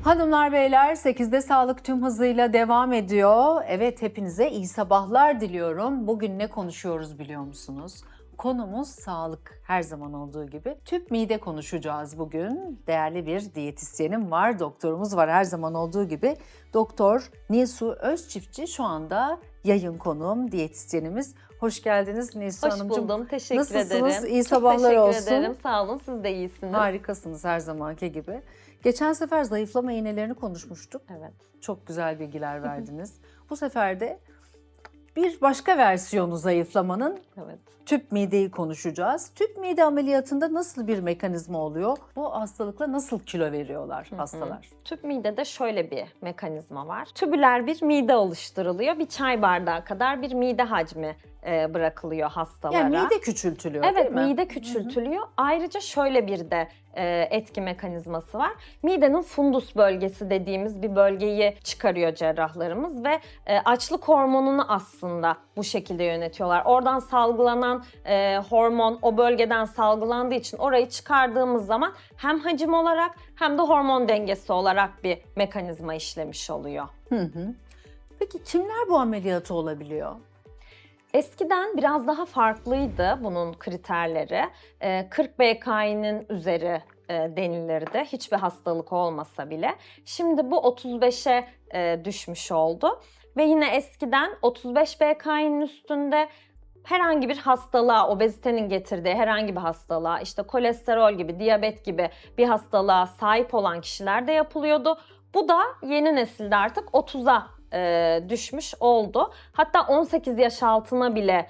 Hanımlar beyler 8'de sağlık tüm hızıyla devam ediyor. Evet, hepinize iyi sabahlar diliyorum. Bugün ne konuşuyoruz biliyor musunuz? Konumuz sağlık, her zaman olduğu gibi. Tüp mide konuşacağız bugün. Değerli bir diyetisyenim var, doktorumuz var her zaman olduğu gibi. Doktor Nilsu Özçiftçi şu anda yayın konuğum, diyetisyenimiz. Hoş geldiniz Nilsu Hoş Hanımcığım. buldum, teşekkür Nasılsınız? ederim. İyi sabahlar olsun. Teşekkür ederim, sağ olun, siz de iyisiniz. Harikasınız her zamanki gibi. Geçen sefer zayıflama iğnelerini konuşmuştuk. Evet. Çok güzel bilgiler verdiniz. Bu sefer de bir başka versiyonu zayıflamanın Evet. tüp mideyi konuşacağız. Tüp mide ameliyatında nasıl bir mekanizma oluyor? Bu hastalıkla nasıl kilo veriyorlar hastalar? Tüp midede şöyle bir mekanizma var. Tübüler bir mide oluşturuluyor. Bir çay bardağı kadar bir mide hacmi bırakılıyor hastalara. Yani mide küçültülüyor değil Evet, mi? mide küçültülüyor. Ayrıca şöyle bir de etki mekanizması var. Midenin fundus bölgesi dediğimiz bir bölgeyi çıkarıyor cerrahlarımız ve açlık hormonunu aslında bu şekilde yönetiyorlar. Oradan salgılanan hormon o bölgeden salgılandığı için orayı çıkardığımız zaman hem hacim olarak hem de hormon dengesi olarak bir mekanizma işlemiş oluyor. Peki kimler bu ameliyatı olabiliyor? Eskiden biraz daha farklıydı bunun kriterleri. 40 BK'nın üzeri denilirdi. Hiçbir hastalık olmasa bile. Şimdi bu 35'e düşmüş oldu. Ve yine eskiden 35 BK'nın üstünde herhangi bir hastalığa, obezitenin getirdiği herhangi bir hastalığa, işte kolesterol gibi, diyabet gibi bir hastalığa sahip olan kişiler de yapılıyordu. Bu da yeni nesilde artık 30'a düşmüş oldu. Hatta 18 yaş altına bile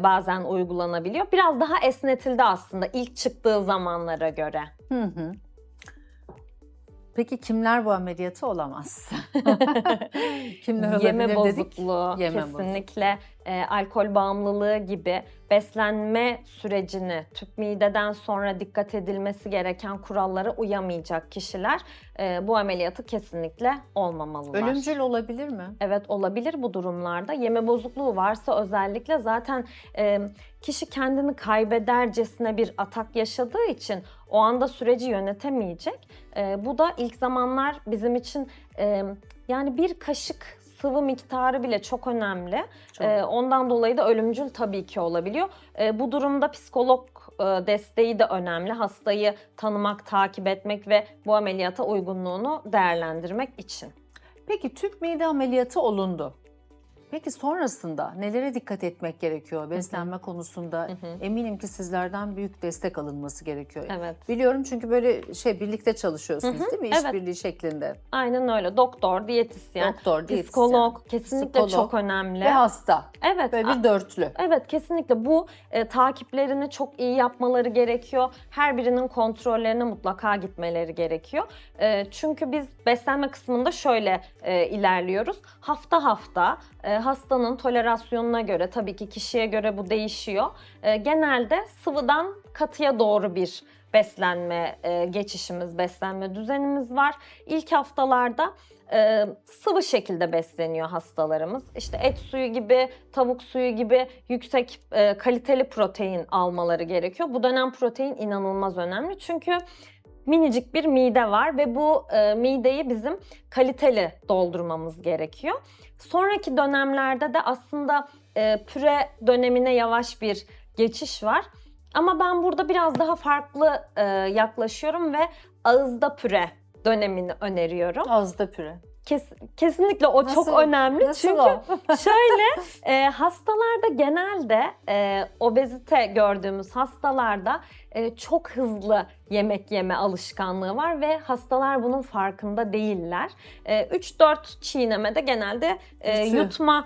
bazen uygulanabiliyor. Biraz daha esnetildi aslında ilk çıktığı zamanlara göre. Peki kimler bu ameliyatı olamaz? Kimler olabilir Yeme dedik? bozukluğu, Yeme kesinlikle alkol bağımlılığı gibi beslenme sürecini tüp mideden sonra dikkat edilmesi gereken kurallara uyamayacak kişiler bu ameliyatı kesinlikle olmamalılar. Ölümcül olabilir mi? Evet, olabilir bu durumlarda. Yeme bozukluğu varsa özellikle zaten kişi kendini kaybedercesine bir atak yaşadığı için o anda süreci yönetemeyecek. Bu da ilk zamanlar bizim için yani bir kaşık sıvı miktarı bile çok önemli. Çok. Ondan dolayı da ölümcül tabii ki olabiliyor. Bu durumda psikolog desteği de önemli. Hastayı tanımak, takip etmek ve bu ameliyata uygunluğunu değerlendirmek için. Peki tüp mide ameliyatı olundu. Peki sonrasında nelere dikkat etmek gerekiyor beslenme konusunda? Eminim ki sizlerden büyük destek alınması gerekiyor. Evet. Biliyorum çünkü böyle birlikte çalışıyorsunuz değil mi? Evet. İşbirliği şeklinde. Aynen öyle. Doktor, diyetisyen, psikolog kesinlikle çok önemli. Ve hasta. Evet. Böyle bir dörtlü. Evet, kesinlikle bu takiplerini çok iyi yapmaları gerekiyor. Her birinin kontrollerine mutlaka gitmeleri gerekiyor. Çünkü biz beslenme kısmında şöyle ilerliyoruz. Hafta hafta hastanın tolerasyonuna göre, tabii ki kişiye göre bu değişiyor. Genelde sıvıdan katıya doğru bir beslenme geçişimiz, beslenme düzenimiz var. İlk haftalarda sıvı şekilde besleniyor hastalarımız. İşte et suyu gibi, tavuk suyu gibi yüksek kaliteli protein almaları gerekiyor. Bu dönem protein inanılmaz önemli çünkü minicik bir mide var ve bu mideyi bizim kaliteli doldurmamız gerekiyor. Sonraki dönemlerde de aslında püre dönemine yavaş bir geçiş var. Ama ben burada biraz daha farklı yaklaşıyorum ve ağızda püre dönemini öneriyorum. Ağızda püre. Kesinlikle o Nasıl? çok önemli. Nasıl çünkü o? şöyle hastalarda genelde obezite gördüğümüz hastalarda çok hızlı yemek yeme alışkanlığı var ve hastalar bunun farkında değiller. 3-4 çiğnemede genelde yutma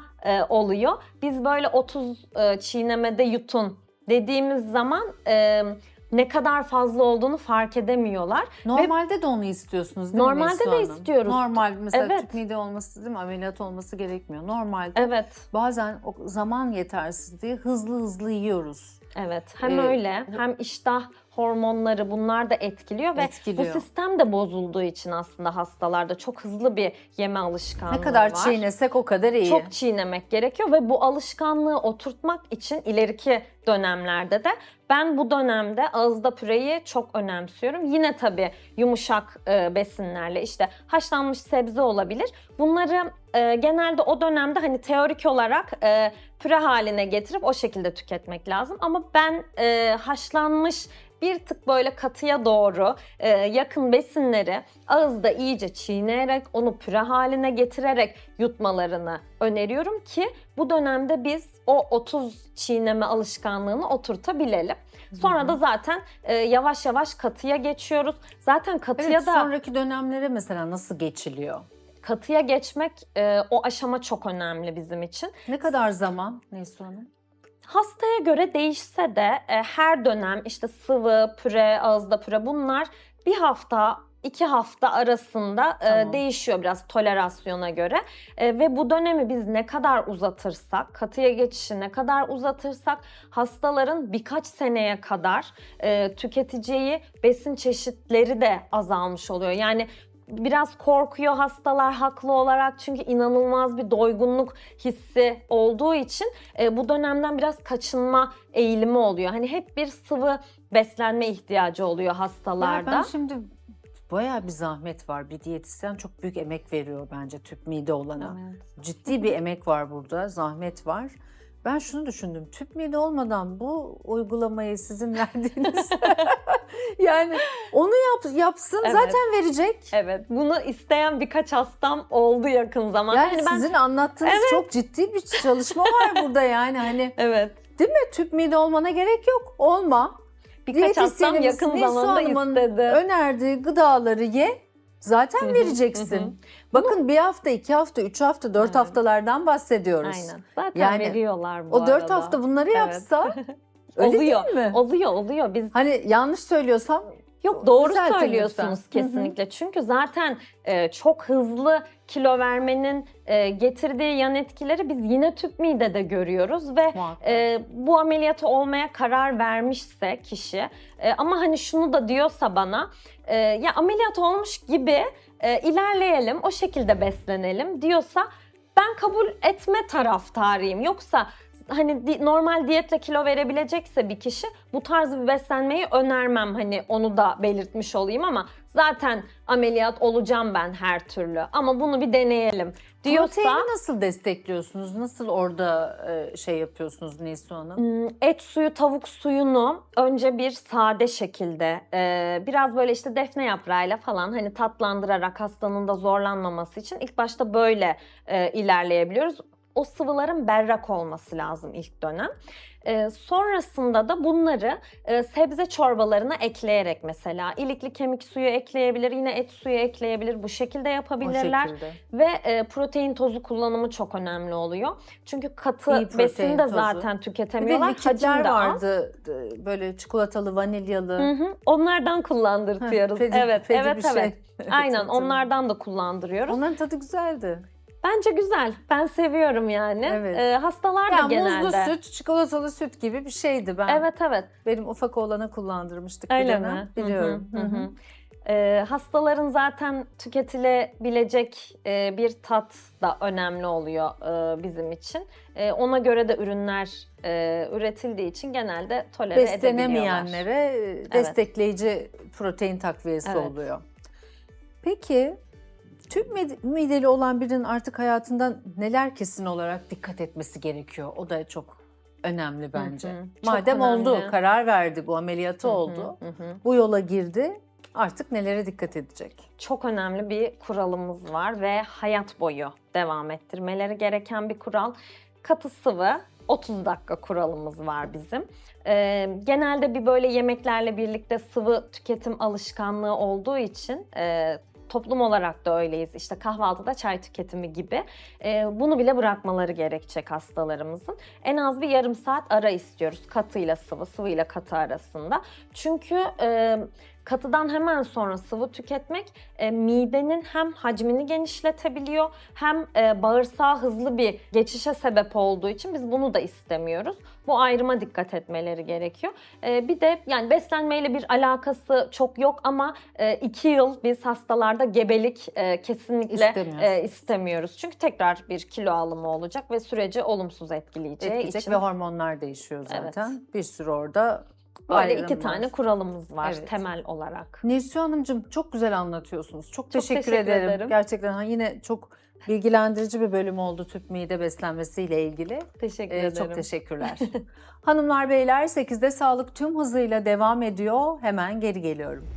oluyor. Biz böyle 30 çiğnemede yutun dediğimiz zaman ne kadar fazla olduğunu fark edemiyorlar. Normalde de onu istiyorsunuz değil mi Normalde Nilsu de Hanım? istiyoruz. Normal mesela Evet. tüp mide olması değil mi? Ameliyat olması gerekmiyor. Normalde Evet. bazen o zaman yetersizliği hızlı yiyoruz. Evet, hem öyle hem iştah hormonları bunlar da etkiliyor ve Etkiliyor. bu sistem de bozulduğu için aslında hastalarda çok hızlı bir yeme alışkanlığı Ne kadar var. çiğnesek o kadar iyi. Çok çiğnemek gerekiyor ve bu alışkanlığı oturtmak için ileriki dönemlerde de ben bu dönemde ağızda püreyi çok önemsiyorum. Yine tabii yumuşak besinlerle işte haşlanmış sebze olabilir. Bunları genelde o dönemde hani teorik olarak püre haline getirip o şekilde tüketmek lazım. Ama ben haşlanmış bir tık böyle katıya doğru yakın besinleri ağızda iyice çiğneyerek onu püre haline getirerek yutmalarını öneriyorum ki bu dönemde biz o 30 çiğneme alışkanlığını oturtabilelim. Sonra da zaten yavaş yavaş katıya geçiyoruz. Zaten katıya Evet, da sonraki dönemlere mesela nasıl geçiliyor? katıya geçmek o aşama çok önemli bizim için. Ne kadar zaman Neyse Hanım? Hastaya göre değişse de her dönem işte sıvı, püre, ağızda püre bunlar bir hafta, 2 hafta arasında Tamam. değişiyor biraz tolerasyona göre. Ve bu dönemi biz ne kadar uzatırsak, katıya geçişi ne kadar uzatırsak hastaların birkaç seneye kadar tüketeceği besin çeşitleri de azalmış oluyor. Yani biraz korkuyor hastalar haklı olarak çünkü inanılmaz bir doygunluk hissi olduğu için bu dönemden biraz kaçınma eğilimi oluyor. Hani hep bir sıvı beslenme ihtiyacı oluyor hastalarda. Ya ben şimdi bayağı bir zahmet var. Bir diyetisyen çok büyük emek veriyor bence tüp mide olana. Evet. Ciddi bir emek var burada, zahmet var. Ben şunu düşündüm, tüp mide olmadan bu uygulamayı sizin verdiğiniz yani onu yapsın Evet. zaten verecek. Evet, bunu isteyen birkaç hastam oldu yakın zamanda. Yani Hani ben sizin anlattığınız çok ciddi bir çalışma var burada yani hani evet, değil mi? Tüp mide olmana gerek yok. Olma. birkaç hastam Diyetisyenimiz yakın Neyse zamanda Hanım'ın istedi. önerdiği gıdaları ye. Zaten Hı hı, vereceksin. hı hı. Bakın bir hafta, 2 hafta, 3 hafta, 4 Evet. haftalardan bahsediyoruz. Aynen. Zaten Yani veriyorlar bu O 4 arada. hafta bunları Evet. yapsa öyle Oluyor. değil mi? Oluyor. Biz Hani yanlış söylüyorsam Yok doğru düzeltin söylüyorsunuz lütfen. kesinlikle. Çünkü zaten çok hızlı kilo vermenin getirdiği yan etkileri biz yine tüp midede görüyoruz ve muhakkak. bu ameliyatı olmaya karar vermişse kişi ama hani şunu da diyorsa bana ya ameliyat olmuş gibi ilerleyelim, o şekilde beslenelim diyorsa ben kabul etme taraftarıyım. Yoksa hani normal diyetle kilo verebilecekse bir kişi bu tarz bir beslenmeyi önermem. Hani onu da belirtmiş olayım ama zaten ameliyat olacağım ben her türlü. Ama bunu bir deneyelim diyorsa Proteini nasıl destekliyorsunuz? Nasıl orada şey yapıyorsunuz Neyse Hanım? et suyu, tavuk suyunu önce bir sade şekilde biraz böyle işte defne yaprağıyla falan hani tatlandırarak hastanın da zorlanmaması için ilk başta böyle ilerleyebiliyoruz. O sıvıların berrak olması lazım ilk dönem. Sonrasında da bunları sebze çorbalarına ekleyerek mesela ilikli kemik suyu ekleyebilir, yine et suyu ekleyebilir. Bu şekilde O yapabilirler. şekilde. Ve protein tozu kullanımı çok önemli oluyor. Çünkü İyi katı protein besin de tozu. zaten Bir de tüketemiyorlar. Hacim likitler de az. vardı böyle çikolatalı, vanilyalı. Hı. Onlardan kullandırtıyoruz. Feci- evet, feci evet, bir şey. evet. Aynen Hatırladım. onlardan da kullandırıyoruz. Onların tadı güzeldi. Bence güzel. Ben seviyorum yani. Evet. Hastalar da Ya genelde. muzlu süt, çikolatalı süt gibi bir şeydi ben. Evet. Benim ufak oğlana kullandırmıştık bir Öyle dönem. mi? Biliyorum. Hı hı. Hastaların zaten tüketilebilecek bir tat da önemli oluyor bizim için. Ona göre de ürünler üretildiği için genelde tolere edebiliyorlar. Beslenemeyenlere destekleyici protein takviyesi Evet. oluyor. Peki tüp mideli olan birinin artık hayatından neler kesin olarak dikkat etmesi gerekiyor? O da çok önemli bence. Hı hı. Çok Madem oldu, önemli. karar verdi, bu ameliyatı oldu, bu yola girdi, artık nelere dikkat edecek? Çok önemli bir kuralımız var ve hayat boyu devam ettirmeleri gereken bir kural. Katı sıvı 30 dakika kuralımız var bizim. Genelde bir böyle yemeklerle birlikte sıvı tüketim alışkanlığı olduğu için toplum olarak da öyleyiz. İşte kahvaltıda çay tüketimi gibi. Bunu bile bırakmaları gerekecek hastalarımızın. En az bir yarım saat ara istiyoruz katıyla sıvı, sıvıyla katı arasında. Çünkü Katıdan hemen sonra sıvı tüketmek midenin hem hacmini genişletebiliyor hem bağırsağa hızlı bir geçişe sebep olduğu için biz bunu da istemiyoruz. Bu ayrıma dikkat etmeleri gerekiyor. Bir de yani beslenmeyle bir alakası çok yok ama 2 yıl biz hastalarda gebelik kesinlikle istemiyoruz. Çünkü tekrar bir kilo alımı olacak ve süreci olumsuz etkileyeceği için. Ve hormonlar değişiyor zaten. Evet. Bir sürü orada Böyle ayrım 2 var. tane kuralımız var Evet. temel olarak. Nilsu Hanımcığım çok güzel anlatıyorsunuz. Çok teşekkür teşekkür ederim. ederim. Gerçekten yine çok bilgilendirici bir bölüm oldu tüp mide beslenmesiyle ilgili. Teşekkür ederim. Çok teşekkürler. Hanımlar beyler 8'de sağlık tüm hızıyla devam ediyor. Hemen geri geliyorum.